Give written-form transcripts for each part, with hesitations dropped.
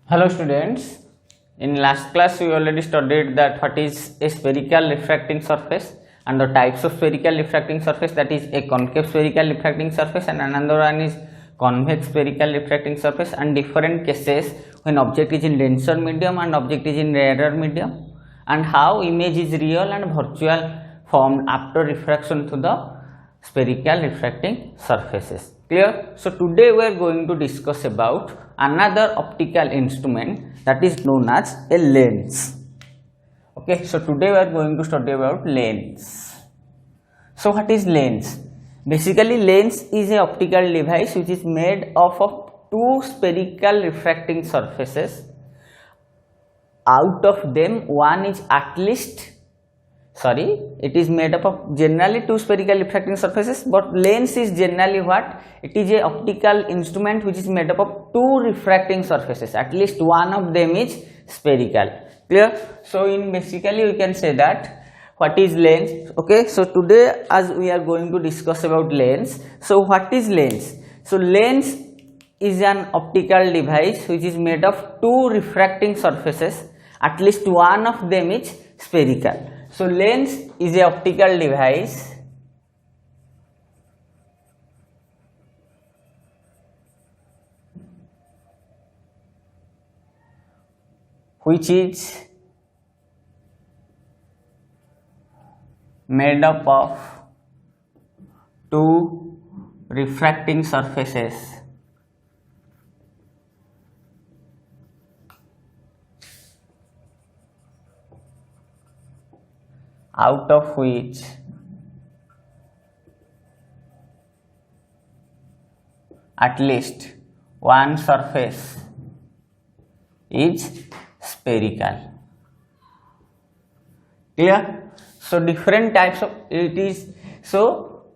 Hello students, in last class we already studied that what is a spherical refracting surface and the types of spherical refracting surface, that is a concave spherical refracting surface and another one is convex spherical refracting surface, and different cases when object is in denser medium and object is in rarer medium, and how image is real and virtual formed after refraction to the spherical refracting surfaces. Clear? So today we are going to discuss about another optical instrument that is known as a lens. Okay, so today we are going to study about lens. So what is lens? Basically lens is an optical device which is made up of two spherical refracting surfaces. Out of them one is it is made up of generally two spherical refracting surfaces, but lens is generally what? It is a optical instrument which is made up of two refracting surfaces. At least one of them is spherical. Clear? So in basically we can say that what is lens. Okay, so today as we are going to discuss about lens. So what is lens? So lens is an optical device which is made of two refracting surfaces. At least one of them is spherical. So lens is a optical device which is made up of two refracting surfaces. Out of which at least one surface is spherical. Clear? So different types of it is. So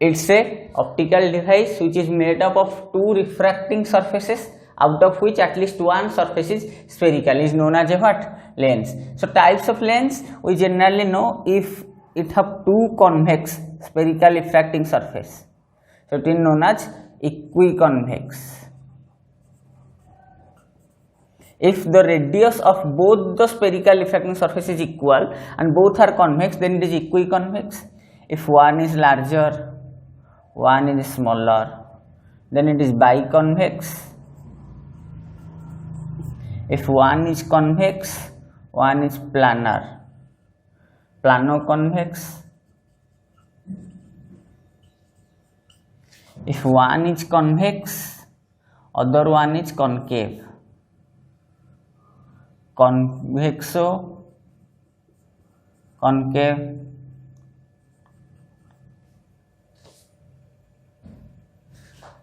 it's a optical device which is made up of two refracting surfaces, out of which at least one surface is spherical, is known as a what? Lens. So types of lens we generally know if it have two convex spherical refracting surface. So it is known as equiconvex. If the radius of both the spherical refracting surface is equal and both are convex, then it is equiconvex. If one is larger, one is smaller, then it is biconvex. If one is convex, one is planar, planoconvex. If one is convex, other one is concave, convexo, concave.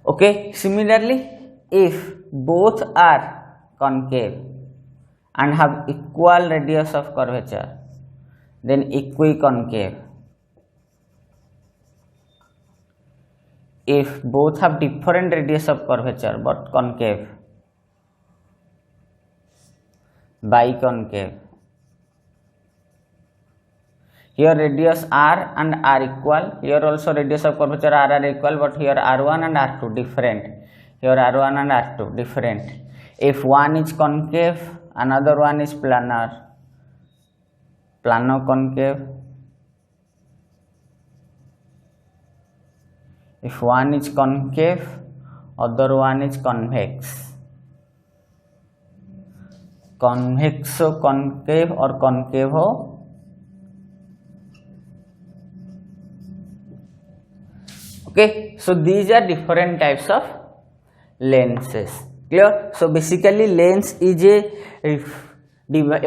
Okay, similarly, if both are concave and have equal radius of curvature, then equiconcave. If both have different radius of curvature but concave, biconcave. Here radius r and r equal, here also radius of curvature r are equal, but here r1 and r2 different, here r1 and r2 different. If one is concave, another one is planar, planoconcave. If one is concave, other one is convex, convexo concave or concavo. Okay, so these are different types of lenses. Clear? So basically lens is a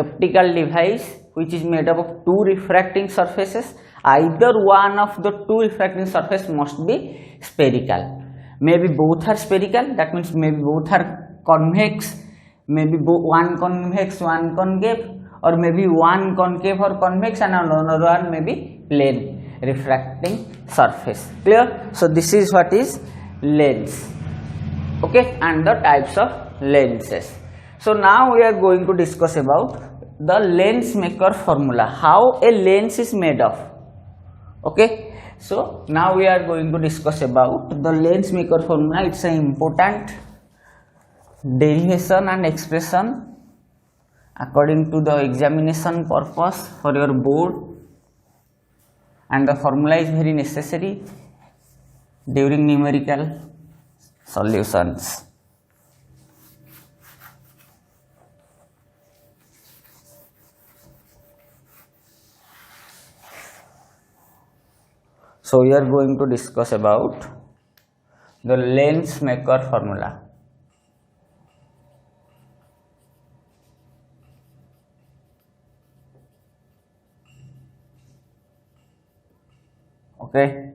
optical device which is made up of two refracting surfaces. Either one of the two refracting surface must be spherical. Maybe both are spherical, that means maybe both are convex, maybe one convex, one concave, or maybe one concave or convex and another one maybe plane refracting surface. Clear? So this is what is lens. Okay, and the types of lenses. So now we are going to discuss about the lens maker formula, how a lens is made of. Okay, So now we are going to discuss about the lens maker formula. It's an important derivation and expression according to the examination purpose for your board, and the formula is very necessary during numerical solutions. So we are going to discuss about the Lensmaker formula. Okay,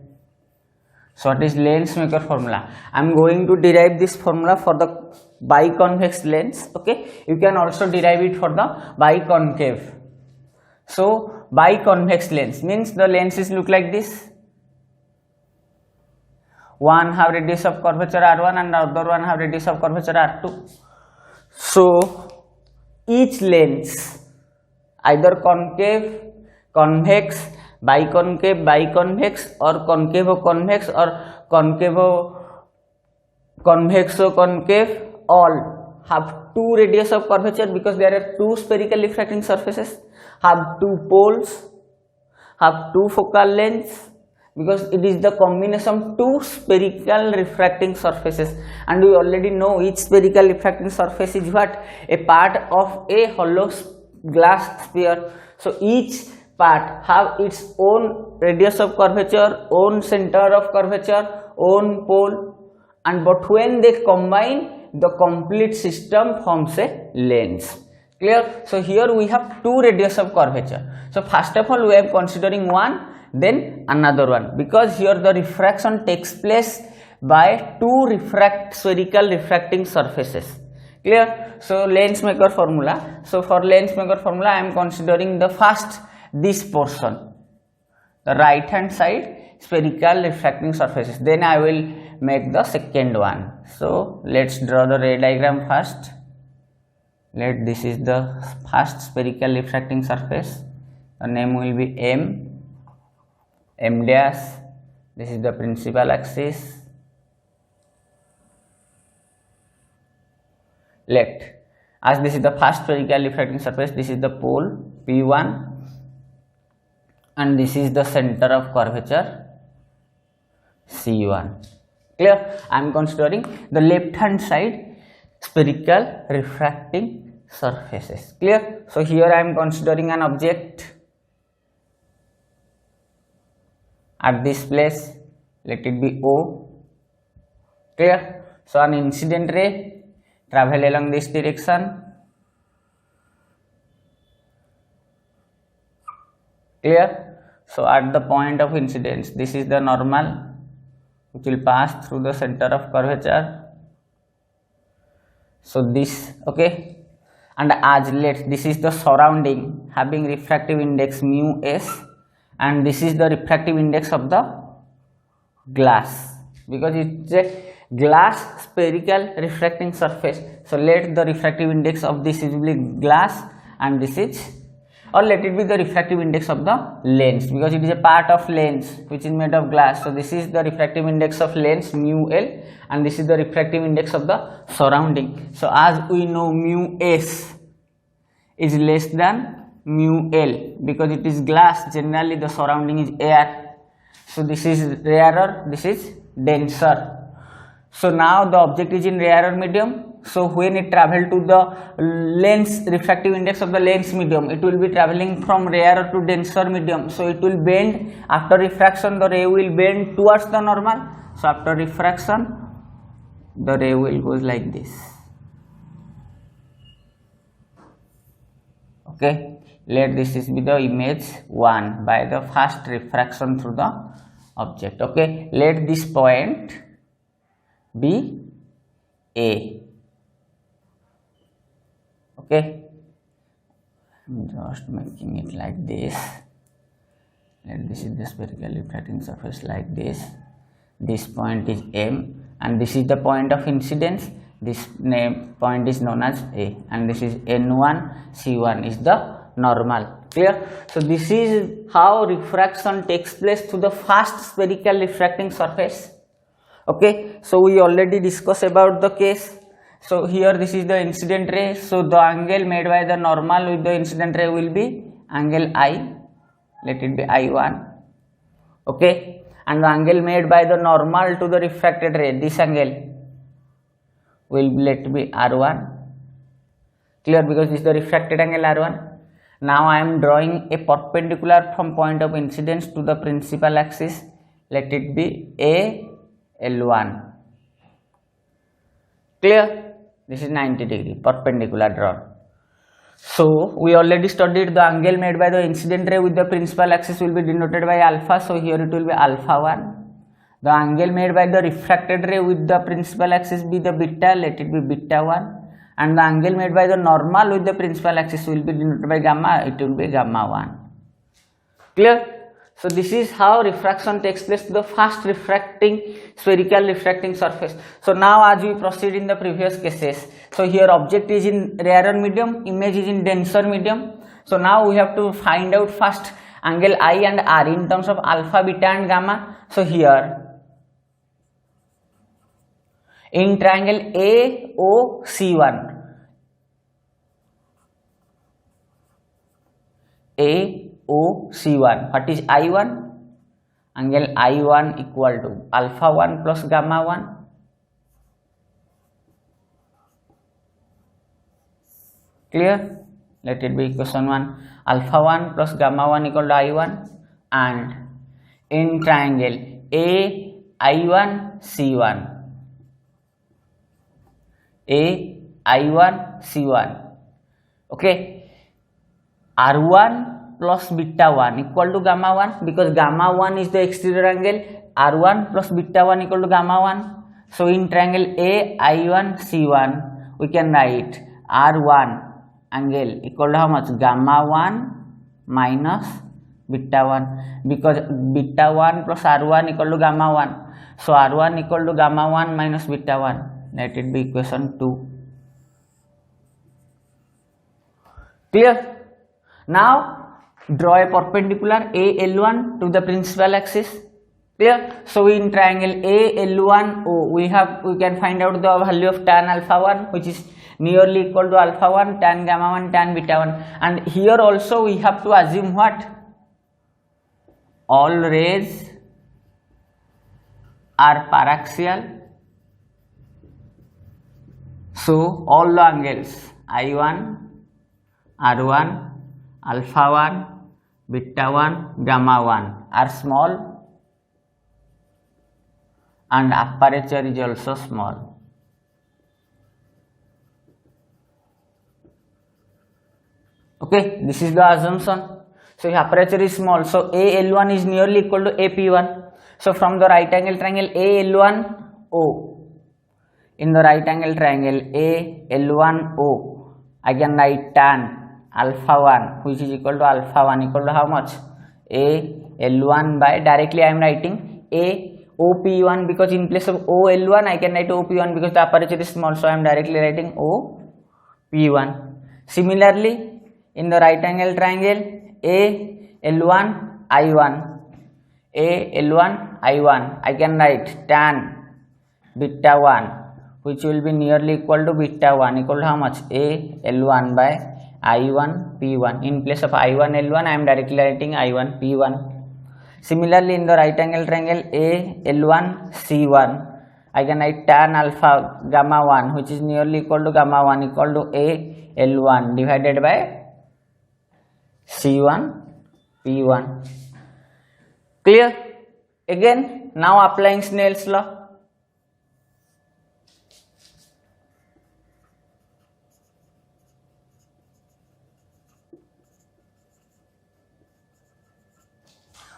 so what is Lensmaker formula? I am going to derive this formula for the biconvex lens. Okay, you can also derive it for the biconcave. So biconvex lens means the lenses look like this. One have radius of curvature R1 and the other one have radius of curvature R2. So each lens, either concave, convex, biconcave, biconvex, or concavo-convex, or concavo-convexo-concave, all have two radius of curvature because there are two spherical refracting surfaces, have two poles, have two focal lengths, because it is the combination of two spherical refracting surfaces, and we already know each spherical refracting surface is what? A part of a hollow glass sphere. So each part have its own radius of curvature, own center of curvature, own pole, and but when they combine, the complete system forms a lens. Clear? So here we have two radius of curvature. So first of all we are considering one, then another one, because here the refraction takes place by two spherical refracting surfaces. Clear? So Lensmaker formula. So for Lensmaker formula I am considering the first, this portion, the right hand side spherical refracting surfaces, then I will make the second one. So let's draw the ray diagram first. This is the first spherical refracting surface. The name will be M dash. This is the principal axis. As this is the first spherical refracting surface, this is the pole P1, and this is the center of curvature C1. Clear? I am considering the left hand side spherical refracting surfaces. Clear? So here I am considering an object at this place, let it be O. Clear? So an incident ray travel along this direction. Clear? So at the point of incidence, this is the normal which will pass through the center of curvature. So this, okay, and as this is the surrounding having refractive index mu s, and this is the refractive index of the glass, because it's a glass spherical refracting surface. So let the refractive index of this is glass, and this is, or let it be the refractive index of the lens, because it is a part of lens which is made of glass. So this is the refractive index of lens mu L, and this is the refractive index of the surrounding. So as we know, mu S is less than mu L, because it is glass, generally the surrounding is air. So this is rarer, this is denser. So now the object is in rarer medium. So when it travel to the lens, refractive index of the lens medium, it will be traveling from rarer to denser medium. So it will bend, after refraction the ray will bend towards the normal. So after refraction the ray will goes like this. Okay, let this is be the image 1 by the first refraction through the object. Okay, let this point be A. Okay, I'm just making it like this. And this is the spherical refracting surface like this. This point is M, and this is the point of incidence. This point is known as A, and this is N1, C1 is the normal. Clear? So this is how refraction takes place to the first spherical refracting surface. Okay, so we already discussed about the case. So here this is the incident ray. So the angle made by the normal with the incident ray will be angle I. Let it be I1. Okay, and the angle made by the normal to the refracted ray, this angle will be, let it be R1. Clear, because this is the refracted angle R1. Now I am drawing a perpendicular from point of incidence to the principal axis. Let it be A L1. Clear? This is 90 degree perpendicular drawn. So we already studied the angle made by the incident ray with the principal axis will be denoted by alpha. So here it will be alpha 1. The angle made by the refracted ray with the principal axis be the beta. Let it be beta 1. And the angle made by the normal with the principal axis will be denoted by gamma. It will be gamma 1. Clear? So this is how refraction takes place to the fast refracting spherical refracting surface. So now as we proceed in the previous cases, so here object is in rarer medium, image is in denser medium. So now we have to find out first angle I and R in terms of alpha, beta and gamma. So here in triangle AOC1, AOC1, what is I1? Angle I1 equal to alpha 1 plus gamma 1. Clear? Let it be equation 1. Alpha 1 plus gamma 1 equal to I1. And in triangle AI1C1, AI1C1, okay, R1 plus beta 1 equal to gamma 1, because gamma 1 is the exterior angle. R1 plus beta 1 equal to gamma 1. So in triangle AI1C1 we can write R1 angle equal to how much? Gamma 1 minus beta 1, because beta 1 plus R1 equal to gamma 1. So R1 equal to gamma 1 minus beta 1. Let it be equation 2. Clear? Now draw a perpendicular AL1 to the principal axis. Clear? So in triangle AL1O we can find out the value of tan alpha 1, which is nearly equal to alpha 1, tan gamma 1, tan beta 1. And here also we have to assume what? All rays are paraxial. So all the angles I1, R1, alpha 1, beta 1, gamma 1 are small, and aperture is also small. Okay, this is the assumption. So aperture is small, so AL1 is nearly equal to AP1. So from the right angle triangle AL1O, in the right angle triangle AL1O, I can write tan alpha 1, which is equal to alpha 1 equal to how much? AL1 by, directly I am writing OP1, because in place of OL1 I can write OP1 because the aperture is small, so I am directly writing OP1. Similarly, in the right angle triangle AL1I1, I can write tan beta 1, which will be nearly equal to beta 1 equal to how much? AL1 by I1 P1. In place of I1 L1 I am directly writing I1 P1. Similarly, in the right angle triangle AL1 C1, I can write tan alpha gamma 1, which is nearly equal to gamma 1 equal to AL1 divided by C1 P1. Clear? Again, now applying Snell's law.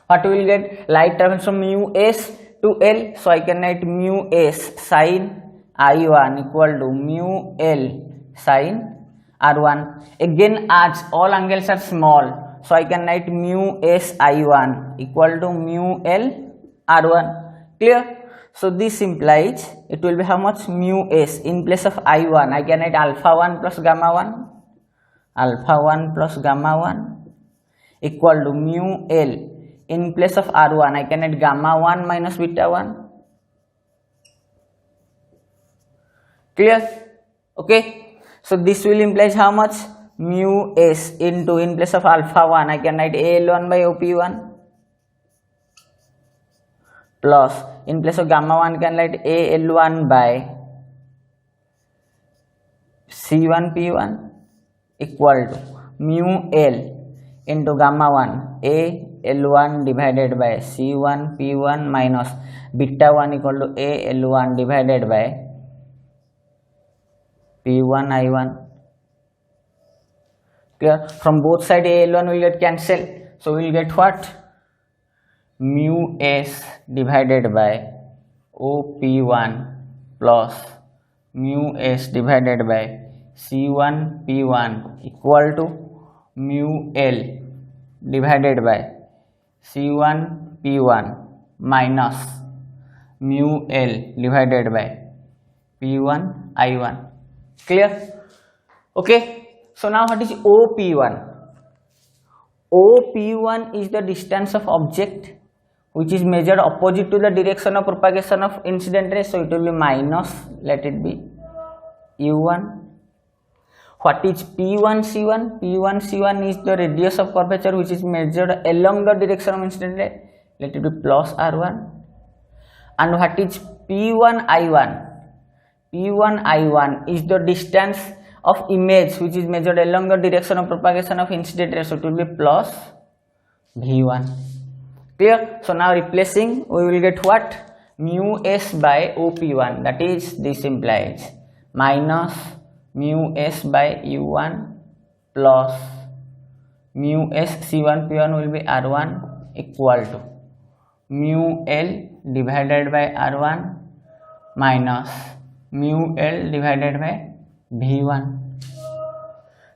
What we will get? Light travels from mu s to L, so I can write mu s sin I1 equal to mu L sin R1. Again, as all angles are small, so I can write mu s I1 equal to mu L R1. Clear? So this implies it will be how much? Mu s. In place of I1 I can write alpha 1 plus gamma 1, alpha 1 plus gamma 1 equal to mu L. In place of R1 I can write gamma 1 minus beta 1. Clear? Okay, so this will implies how much? Mu s into, in place of alpha 1 I can write AL1 by OP1 plus in place of gamma 1 can write AL1 by C1 P1 equal to mu L into gamma 1 AL1 divided by C1 P1 minus beta 1 equal to AL1 divided by P1 I1. Clear? From both sides AL1 will get cancelled, so we will get what? Mu s divided by OP1 plus mu s divided by C1 P1 equal to mu L divided by C1 P1 minus mu L divided by P1 I1. Clear? Okay, so now what is OP1? OP1 is the distance of object which is measured opposite to the direction of propagation of incident ray, so it will be minus, let it be U1. What is P1C1? P1C1 is the radius of curvature which is measured along the direction of incident ray, let it be plus R1. And what is P1I1? P1I1 is the distance of image which is measured along the direction of propagation of incident ray, so it will be plus V1. Clear? So now replacing we will get what? Mu s by OP1, that is this implies minus mu s by U1 plus mu s C1 P1 will be R1 equal to mu L divided by R1 minus mu L divided by V1.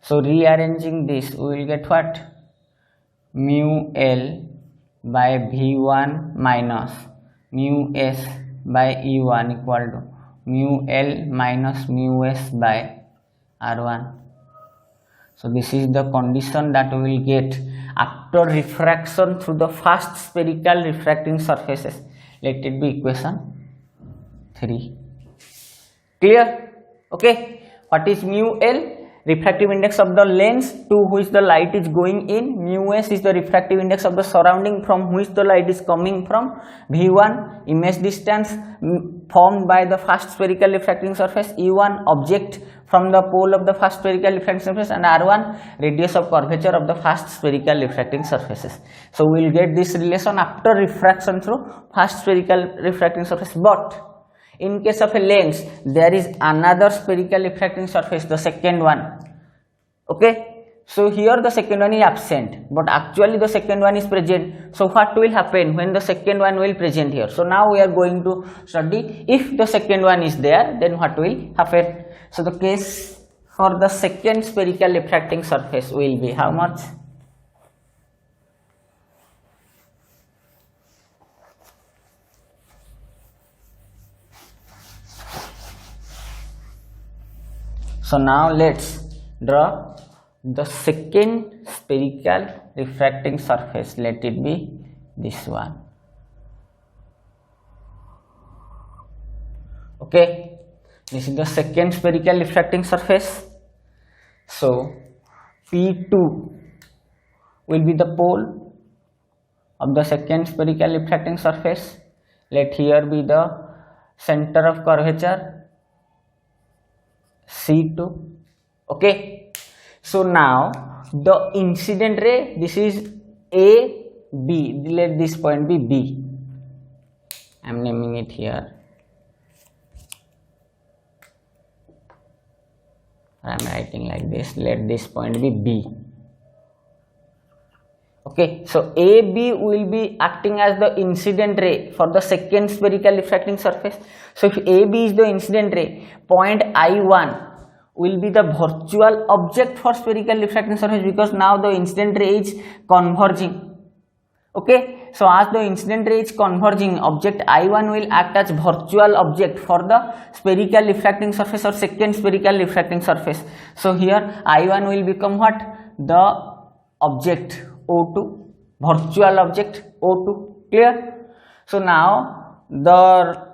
So rearranging this we will get what? Mu L by V1 minus mu s by E1 equal to mu L minus mu s by R1. So this is the condition that we will get after refraction through the fast spherical refracting surfaces. Let it be equation 3. Clear? Okay, what is mu L? Refractive index of the lens to which the light is going in. Mu s is the refractive index of the surrounding from which the light is coming from. V1 image distance formed by the fast spherical refracting surface. E1 object from the pole of the fast spherical refracting surface, and R1 radius of curvature of the fast spherical refracting surfaces. So we will get this relation after refraction through fast spherical refracting surface. But in case of a lens, there is another spherical refracting surface, the second one. Okay, so here the second one is absent, but actually the second one is present. So what will happen when the second one will present here? So now we are going to study if the second one is there, then what will happen. So the case for the second spherical refracting surface will be how much? So now let's draw the second spherical refracting surface. Let it be this one. Okay, this is the second spherical refracting surface. So P2 will be the pole of the second spherical refracting surface. Let here be the center of curvature C2. Okay, so now the incident ray, this is A, B, let this point be B. I am naming it here. I am writing like this, let this point be B. Okay, so AB will be acting as the incident ray for the second spherical refracting surface. So if AB is the incident ray, point I1 will be the virtual object for spherical refracting surface, because now the incident ray is converging. Okay, so as the incident ray is converging, object I1 will act as virtual object for the spherical refracting surface or second spherical refracting surface. So here I1 will become what? The object O2, virtual object O2. Clear? So now the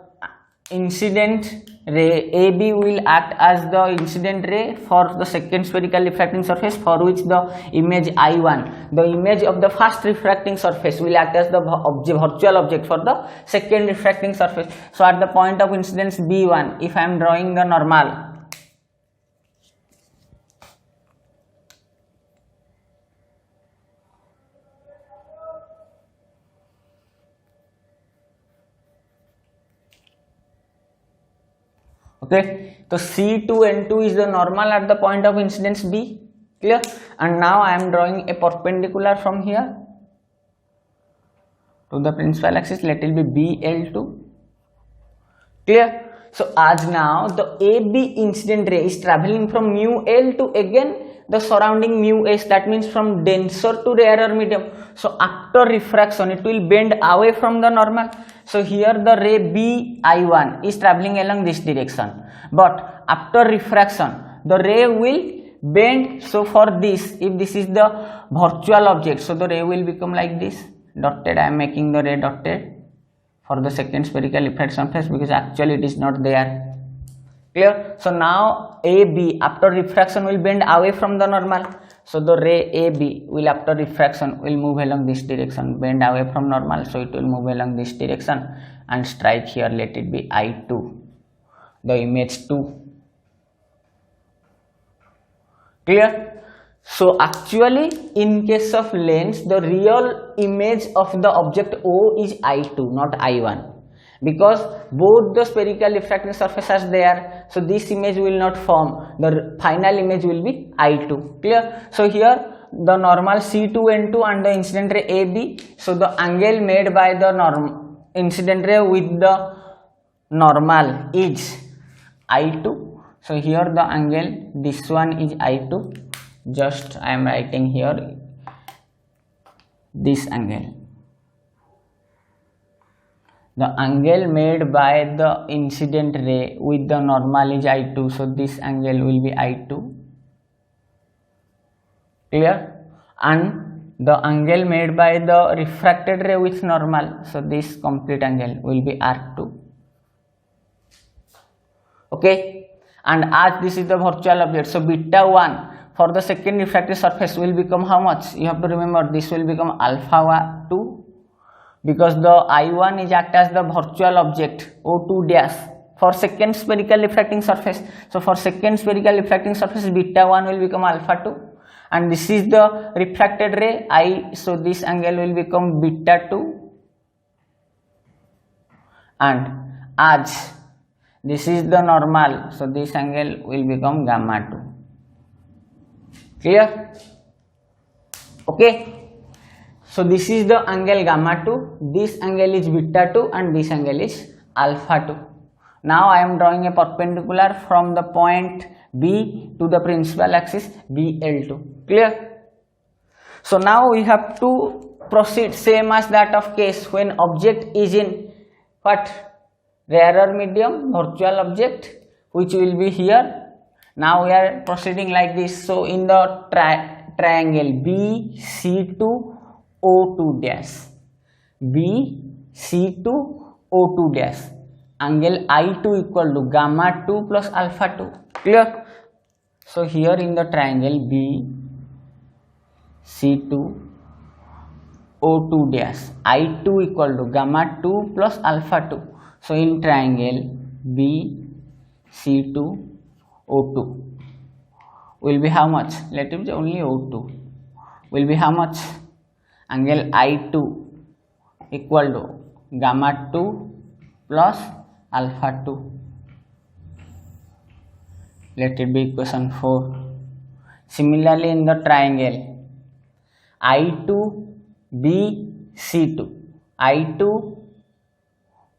incident ray AB will act as the incident ray for the second spherical refracting surface, for which the image I1, the image of the first refracting surface, will act as the virtual object for the second refracting surface. So at the point of incidence B1, if I am drawing the normal, okay, so C2 N2 is the normal at the point of incidence B, clear? And now I am drawing a perpendicular from here to the principal axis, let it be BL2, clear? So as now the AB incident ray is traveling from mu L to again the surrounding mu S, that means from denser to rarer medium. So after refraction it will bend away from the normal. So here the ray BI1 is traveling along this direction, but after refraction the ray will bend. So for this, if this is the virtual object, so the ray will become like this, dotted. I am making the ray dotted for the second spherical refraction surface because actually it is not there, clear? So now AB after refraction will bend away from the normal. So the ray AB will after refraction will move along this direction, bend away from normal, so it will move along this direction and strike here, let it be I2, the image 2, clear? So actually in case of lens, the real image of the object O is I2, not I1, because both the spherical refracting surface are there, so this image will not form, the final image will be I2, clear? So here the normal C2 N2 and the incident ray AB, so the angle made by the incident ray with the normal is I2. So here the angle, this one is I2, just I am writing here this angle. The angle made by the incident ray with the normal is I2, so this angle will be I2, clear? And the angle made by the refracted ray with normal, so this complete angle will be R2, okay? And as this is the virtual object, so beta 1 for the second refractive surface will become how much? You have to remember this will become alpha 2, because the I1 is act as the virtual object O2 dash for second spherical refracting surface. So for second spherical refracting surface, beta 1 will become alpha 2, and this is the refracted ray I, so this angle will become beta 2, and as this is the normal, so this angle will become gamma 2, clear? Okay. So this is the angle gamma 2, this angle is beta 2, and this angle is alpha 2. Now I am drawing a perpendicular from the point B to the principal axis BL2, clear? So now we have to proceed same as that of case when object is in what? Rarer medium, virtual object, which will be here. Now we are proceeding like this. So in the triangle BC2 O2 dash, BC2 O2 dash, angle I2 equal to gamma 2 plus alpha 2, clear? So here in the triangle BC2 O2 dash, I2 equal to gamma 2 plus alpha 2. So in triangle BC2 O2 will be how much? Let it be only O2, will be how much? Angle I2 equal to gamma 2 plus alpha 2. Let it be equation 4. Similarly in the triangle I2 BC2, I2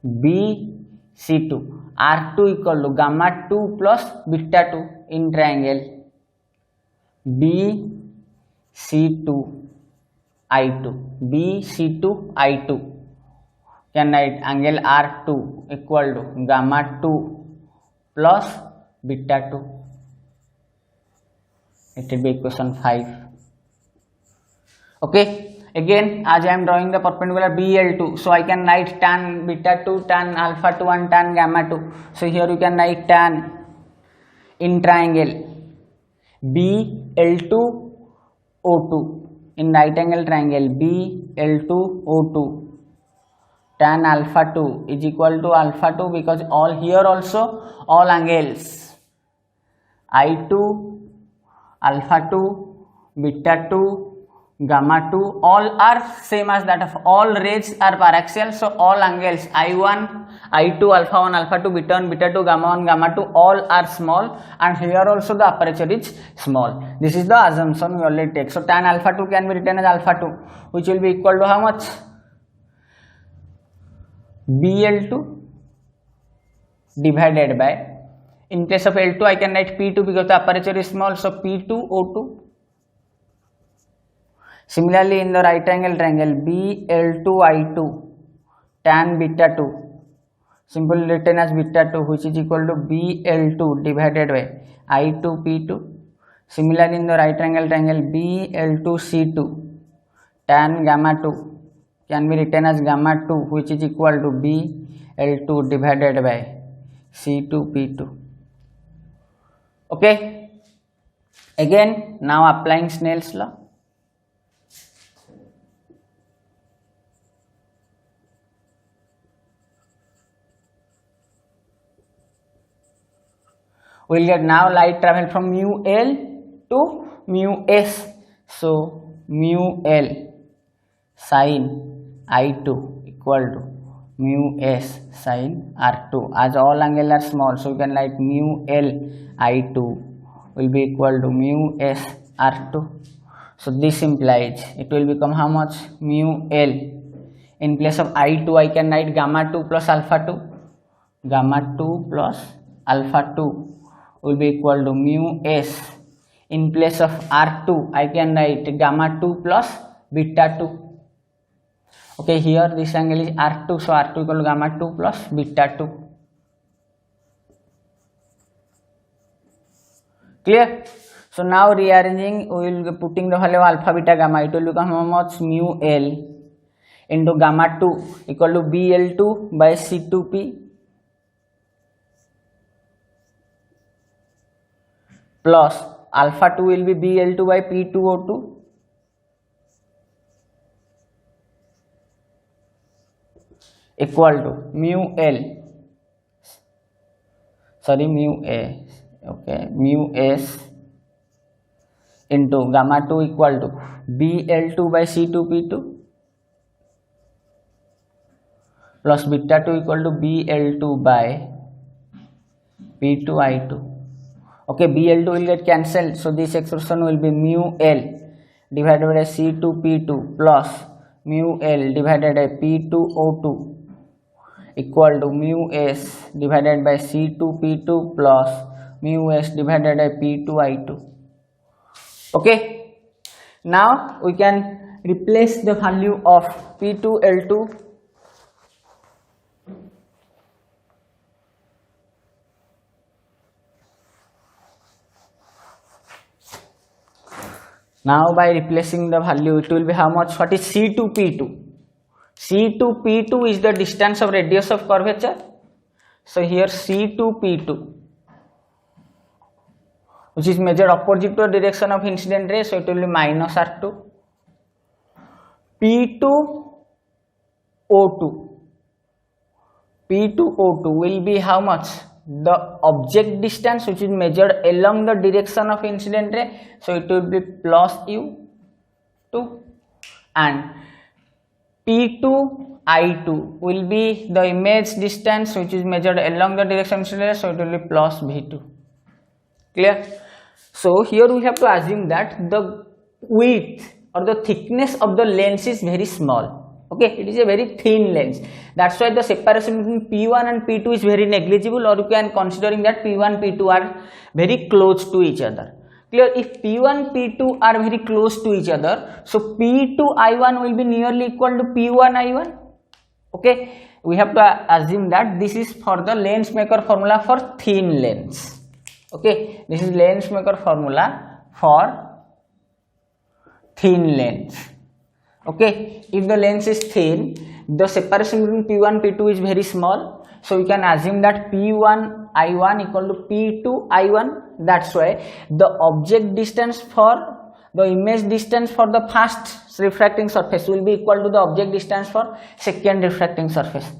BC2, R2 equal to gamma 2 plus beta 2 in triangle BC2 I2, BC2 I2, can write angle R2 equal to gamma 2 plus beta 2. It will be equation 5. Okay, again as I am drawing the perpendicular BL2, so I can write tan beta 2, tan alpha 2 and tan gamma 2. So here you can write tan in triangle BL2 O2, in right angle triangle BL2 O2, tan alpha 2 is equal to alpha 2, because all here also all angles I2, alpha 2, beta 2, gamma 2 all are same as that of all rays are paraxial. So all angles I1, I2, alpha 1, alpha 2, beta 1, beta 2, gamma 1, gamma 2 all are small, and here also the aperture is small. This is the assumption we already take. So tan alpha 2 can be written as alpha 2, which will be equal to how much? BL2 divided by, in place of L2 I can write P2 because the aperture is small, so P2 O2. Similarly in the right angle triangle BL2 I2, tan beta 2, simply written as beta 2, which is equal to BL2 divided by I2 P2. Similarly in the right angle triangle BL2 C2, tan gamma 2 can be written as gamma 2, which is equal to BL2 divided by C2 P2. Okay, again now applying Snell's law. We will get now light travel from mu L to mu S. So mu L sin I2 equal to mu S sin R2, as all angles are small, so you can write mu L I2 will be equal to mu S R2. So this implies it will become how much? Mu L, in place of I2 I can write gamma 2 plus alpha 2, gamma 2 plus alpha 2 will be equal to mu S, in place of R2 I can write gamma 2 plus beta 2. Okay, here this angle is R2, so R2 equal to gamma 2 plus beta 2. Clear? So now rearranging, we will be putting the value of alpha, beta, gamma. It will become how much? Mu L into gamma 2 equal to BL2 by C2P plus alpha 2 will be BL2 by P2O2 equal to mu L, sorry mu A, okay, mu S into gamma 2 equal to BL2 by C2P2 plus beta 2 equal to BL2 by P2I2. Okay, BL2 will get cancelled, so this expression will be mu L divided by C2P2 plus mu L divided by P2O2 equal to mu S divided by C2P2 plus mu S divided by P2I2. Okay, now we can replace the value of P2L2 now. By replacing the value, it will be how much? What is C2P2? C2P2 is the distance of radius of curvature. So here C2P2, which is measured opposite to the direction of incident ray, so it will be minus R2. P2O2 will be how much? The object distance, which is measured along the direction of incident ray, so it will be plus U2, and P2I2 will be the image distance which is measured along the direction of incident ray, so it will be plus V2. Clear? So here we have to assume that the width or the thickness of the lens is very small. Okay, it is a very thin lens. That's why the separation between P1 and P2 is very negligible, or you can considering that P1 P2 are very close to each other. Clear? If P1 P2 are very close to each other, so P2 I1 will be nearly equal to P1 I1. Okay, we have to assume that this is for the lens maker formula for thin lens. Okay, this is lens maker formula for thin lens. Okay, if the lens is thin, the separation between P1 P2 is very small, so we can assume that P1 I1 equal to P2 I1. That's why the object distance for the image distance for the first refracting surface will be equal to the object distance for second refracting surface.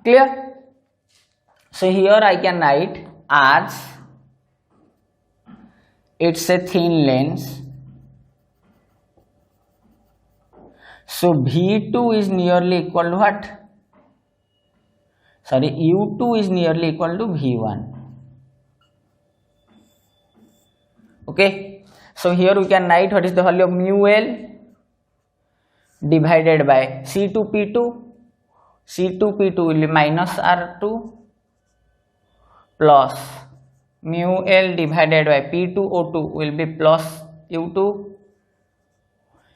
Clear? So here I can write as it's a thin lens, so V2 is nearly equal to what? Sorry, U2 is nearly equal to V1. Okay, so here we can write what is the value of mu L divided by C2P2. C2P2 will be minus R2 plus mu L divided by P2O2 will be plus U2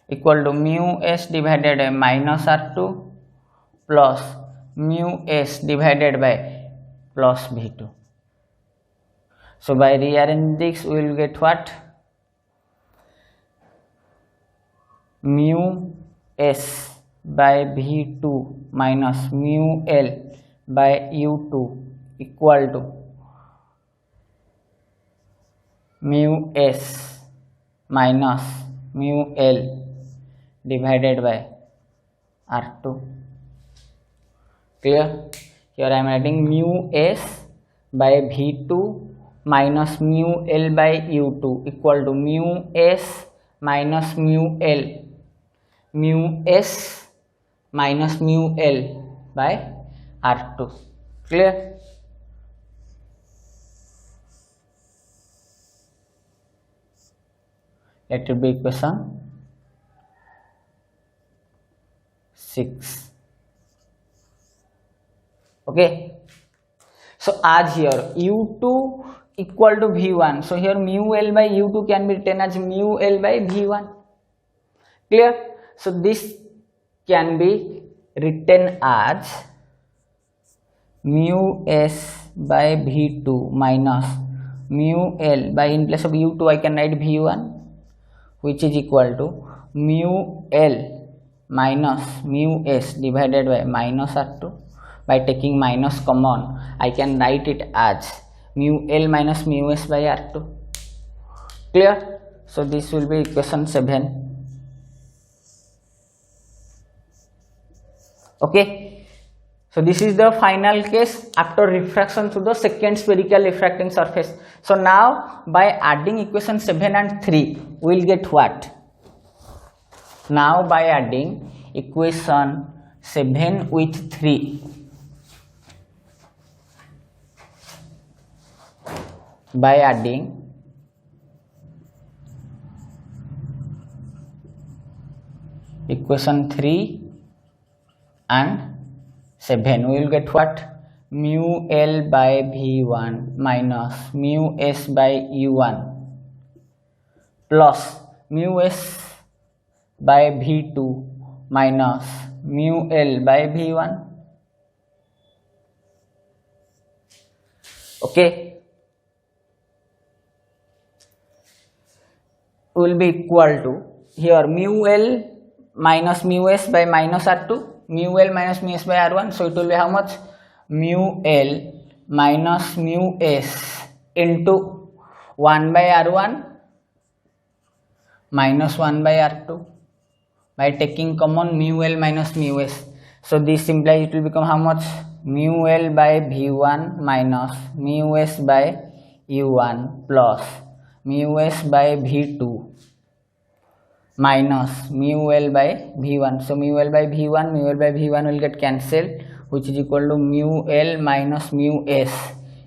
equal to mu S divided by minus R2 plus mu S divided by plus V2. So by rearranging this we will get what? Mu S by V2 minus mu L by U2 equal to mu S minus mu L divided by R2. Clear? Here I am writing mu S by V2 minus mu L by U2 equal to mu S minus mu L, mu S minus mu L by R2. Clear? Let it be equation 6. Okay, so as here U2 equal to V1, so here mu L by U2 can be written as mu L by V1. Clear? So this can be written as mu S by V2 minus mu L by, in place of U2 I can write V1, which is equal to mu L minus mu S divided by minus R2. By taking minus common, I can write it as mu L minus mu S by R2. Clear? So this will be equation 7. Okay, so this is the final case after refraction through the second spherical refracting surface. So now by adding equation 7 and 3 we will get what? Now by adding equation 7 with 3, by adding equation 3 and 7 we will get what? Mu L by V1 minus mu S by U1 plus mu S by V2 minus mu L by V1. Okay, will be equal to, here mu L minus mu S by minus R2, mu L minus mu S by R1, so it will be how much? Mu L minus mu S into 1 by R1 minus 1 by R2 by taking common mu L minus mu S. So this implies it will become how much? Mu L by V1 minus mu S by U1 plus mu S by V2 minus mu L by V1. So mu L by V1 will get cancelled, which is equal to mu L minus mu S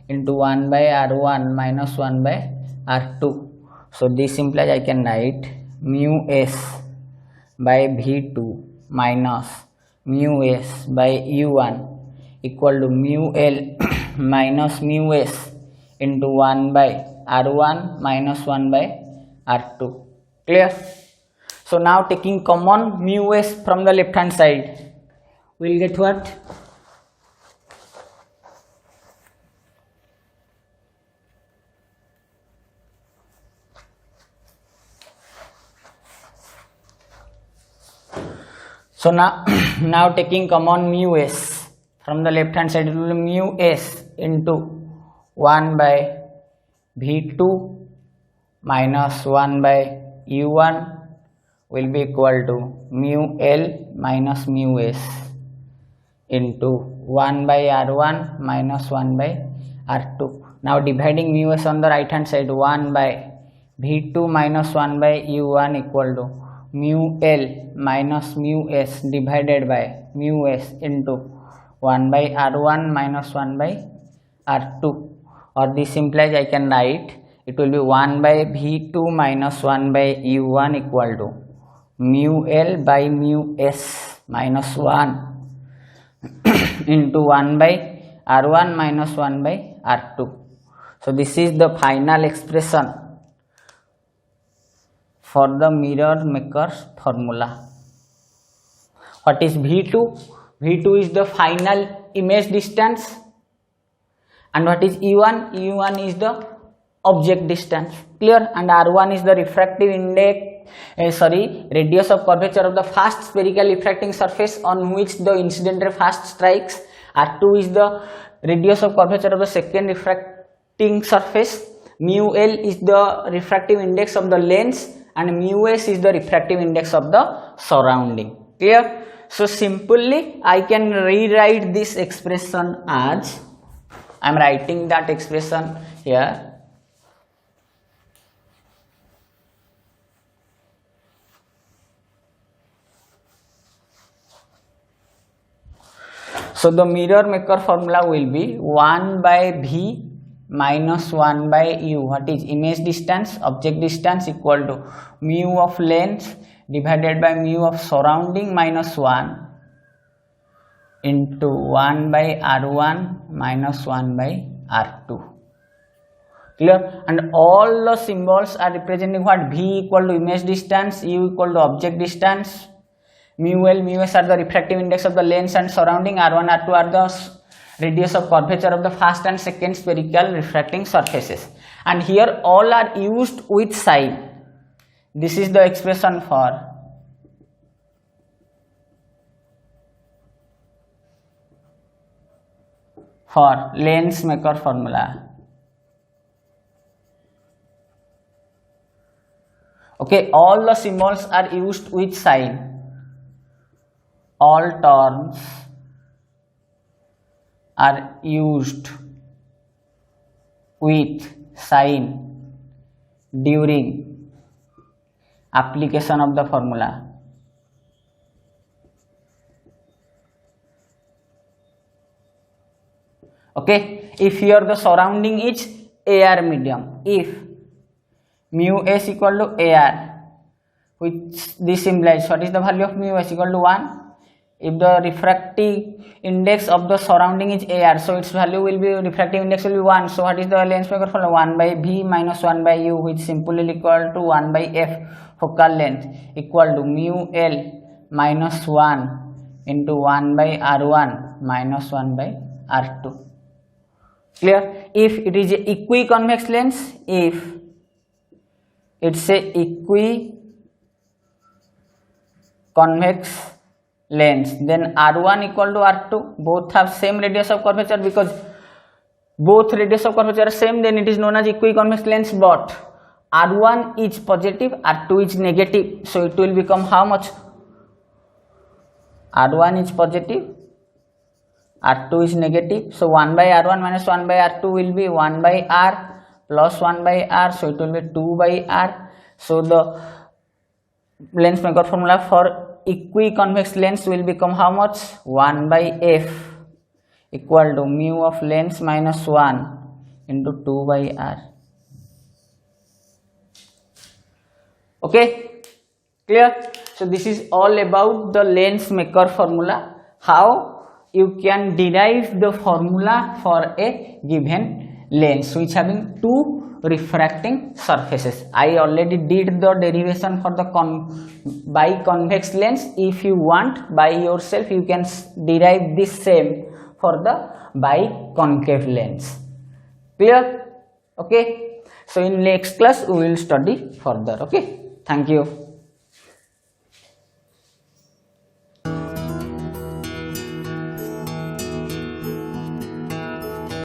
into 1 by R1 minus 1 by R2. So this implies I can write mu S by V2 minus mu S by U1 equal to mu L minus mu S into 1 by R1 minus 1 by R2. Clear? So now taking common mu S from the left hand side, we will get what? So now taking common mu s from the left hand side, it will be mu s into 1 by v2 minus 1 by u1 will be equal to mu l minus mu s into 1 by r1 minus 1 by r2. Now dividing mu s on the right hand side, 1 by v2 minus 1 by u1 equal to mu l minus mu s divided by mu s into 1 by r1 minus 1 by r2, or this implies I can write it will be 1 by v2 minus 1 by u1 equal to mu l by mu s minus 1 into 1 by r1 minus 1 by r2. So this is the final expression for the mirror maker formula. What is v2? v2 is the final image distance, and what is u1? u1 is the object distance. Clear? And r1 is the refractive index, radius of curvature of the first spherical refracting surface on which the incident ray first strikes. r2 is the radius of curvature of the second refracting surface. Mu l is the refractive index of the lens, and mu s is the refractive index of the surrounding. Clear? So simply I can rewrite this expression as, I am writing that expression here. So the mirror maker formula will be 1 by v minus 1 by u. What is image distance? Object distance equal to mu of lens divided by mu of surrounding minus 1 into 1 by r1 minus 1 by r2. Clear? And all the symbols are representing what? V equal to image distance, u equal to object distance, mu l, mu s are the refractive index of the lens and surrounding, r1, r2 are the radius of curvature of the first and second spherical refracting surfaces. And here all are used with sign. This is the expression for lens maker formula. Okay, all the symbols are used with sign. All terms are used with sign during application of the formula. Okay, if here the surrounding is AR medium, if mu s equal to AR, which this implies what is the value of mu s equal to 1. If the refractive index of the surrounding is AR, so its value will be, refractive index will be 1. So what is the lens maker formula? 1 by v minus 1 by u, which simply equal to 1 by f focal length equal to mu l minus 1 into 1 by r1 minus 1 by r2. Clear? If it is a equiconvex lens, if it's a equiconvex lens, then r1 equal to r2, both have same radius of curvature. Because both radius of curvature are same, then it is known as equiconvex lens. But r1 is positive, r2 is negative, so it will become how much? r1 is positive, r2 is negative, so 1 by r1 minus 1 by r2 will be 1 by r plus 1 by r, so it will be 2 by r. So the lens maker formula for equiconvex lens will become how much? 1 by f equal to mu of lens minus 1 into 2 by r. Okay, clear? So this is all about the lens maker formula, how you can derive the formula for a given lens which having two refracting surfaces. I already did the derivation for the biconvex lens. If you want by yourself, you can derive this same for the biconcave lens. Clear? Okay, so in next class we will study further. Okay, thank you.